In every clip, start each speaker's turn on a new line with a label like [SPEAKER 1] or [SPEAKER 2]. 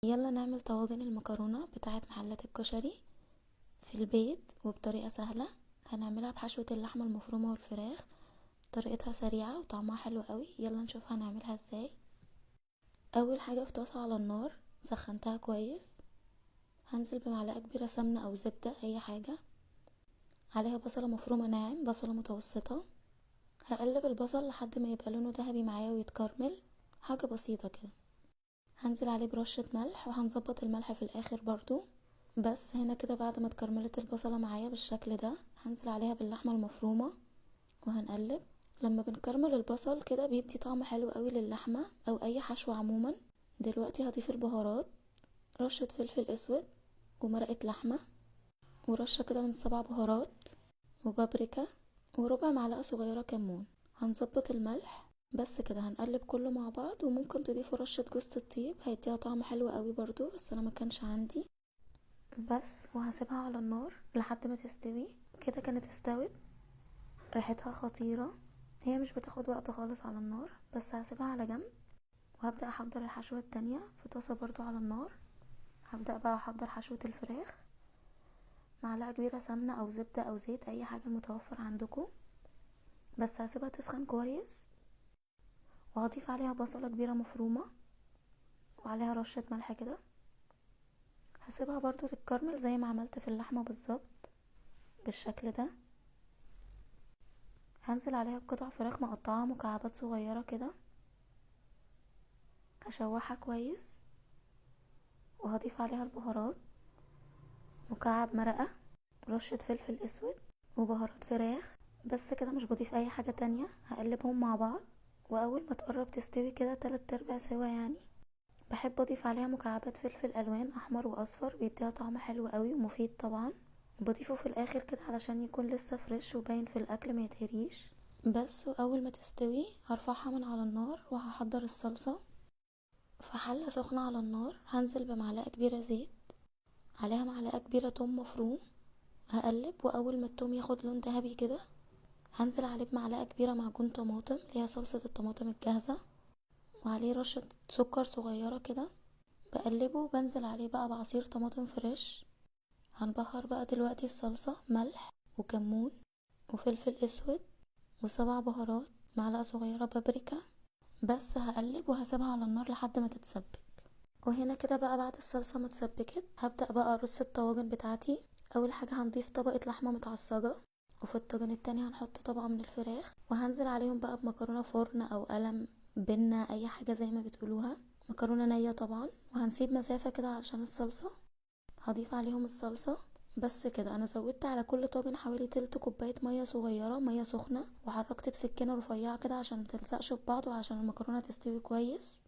[SPEAKER 1] يلا نعمل طواجن المكرونة بتاعت محلات الكشري في البيت وبطريقة سهلة. هنعملها بحشوة اللحمة المفرومة والفراخ. طريقتها سريعة وطعمها حلو قوي. يلا نشوف هنعملها ازاي. اول حاجة في طاسة على النار سخنتها كويس، هنزل بمعلقة كبيرة سمنة او زبدة اي حاجة، عليها بصلة مفرومة ناعم، بصلة متوسطة. هقلب البصل لحد ما يبقى لونه ذهبي معايا ويتكرمل، حاجة بسيطة كده. هنزل عليه برشة ملح وهنظبط الملح في الاخر برضو. بس هنا كده بعد ما اتكرملت البصلة معايا بالشكل ده، هنزل عليها باللحمة المفرومة وهنقلب. لما بنكرمل البصل كده بيدي طعم حلو قوي للحمة او اي حشو عموما. دلوقتي هضيف البهارات، رشة فلفل اسود ومرقة لحمة ورشة كده من 7 بهارات وبابريكا وربع معلقة صغيرة كمون. هنظبط الملح بس كده، هنقلب كله مع بعض، وممكن تضيفوا رشة جوز الطيب هيديها طعم حلو قوي برضو، بس انا ما كانش عندي. بس وهسيبها على النار لحد ما تستوي. كده كانت استوت، ريحتها خطيرة. هي مش بتاخد وقت خالص على النار، بس هسيبها على جنب وهبدأ احضر الحشوة التانية في طاسة برضو على النار. هبدأ بقى احضر حشوة الفراخ. معلقة كبيرة سمنة او زبدة او زيت، اي حاجة متوفر عندكم. بس هسيبها تسخن كويس، وهضيف عليها بصلة كبيرة مفرومة وعليها رشة ملح كده. هسيبها برضو تتكرمل زي ما عملت في اللحمة بالظبط بالشكل ده. هنزل عليها بقطع فراخ مقطعها مكعبات صغيرة كده، هشوحها كويس وهضيف عليها البهارات، مكعب مرقة، رشة فلفل اسود وبهارات فراخ. بس كده، مش بضيف اي حاجة تانية. هقلبهم مع بعض، واول ما تقرب تستوي كده 3/4 سوا يعني، بحب اضيف عليها مكعبات فلفل الوان احمر واصفر، بيديها طعم حلو قوي ومفيد طبعا. بضيفه في الاخر كده علشان يكون لسه فريش وباين في الاكل ما يتهريش. بس واول ما تستوي هرفعها من على النار وهحضر الصلصة. في حلة سخنة على النار هنزل بمعلقة كبيرة زيت، عليها معلقة كبيرة توم مفروم. هقلب، واول ما التوم ياخد لون ذهبي كده هنزل عليه بمعلقة كبيرة معجون طماطم اللي هي صلصة الطماطم الجاهزة، وعليه رشة سكر صغيرة كده. بقلبه وبنزل عليه بقى بعصير طماطم فريش. هنبهر بقى دلوقتي الصلصة ملح وكمون وفلفل اسود و7 بهارات، معلقة صغيرة بابريكا. بس هقلب وهسيبها على النار لحد ما تتسبك. وهنا كده بقى بعد الصلصة ما اتسبكت، هبدأ بقى ارص الطواجن بتاعتي. اول حاجة هنضيف طبقة لحمة متعصجة، وفي الطاجن التاني هنحط طبقة من الفراخ، وهنزل عليهم بقى بمكرونة فرن او قلم بنة، اي حاجة زي ما بتقولوها، مكرونة نية طبعا. وهنسيب مسافة كده علشان الصلصة. هضيف عليهم الصلصة. بس كده، انا زودت على كل طاجن حوالي تلت كوباية مية صغيرة، مية سخنة، وحركت بسكينة رفيعة كده عشان متلزقش ببعض وعشان المكرونة تستوي كويس.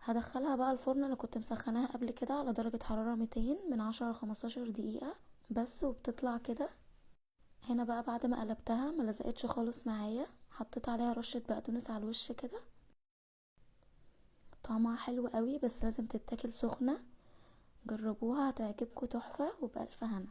[SPEAKER 1] هدخلها بقى الفرن، انا كنت مسخناها قبل كده على درجة حرارة 200 من 10 ل 15 دقيقة بس، وبتطلع كده. هنا بقى بعد ما قلبتها ما لزقتش خالص معايا، حطيت عليها رشة بقدونس على الوش كده. طعمها حلو قوي، بس لازم تتاكل سخنة. جربوها هتعجبكم تحفة وبألف هنا.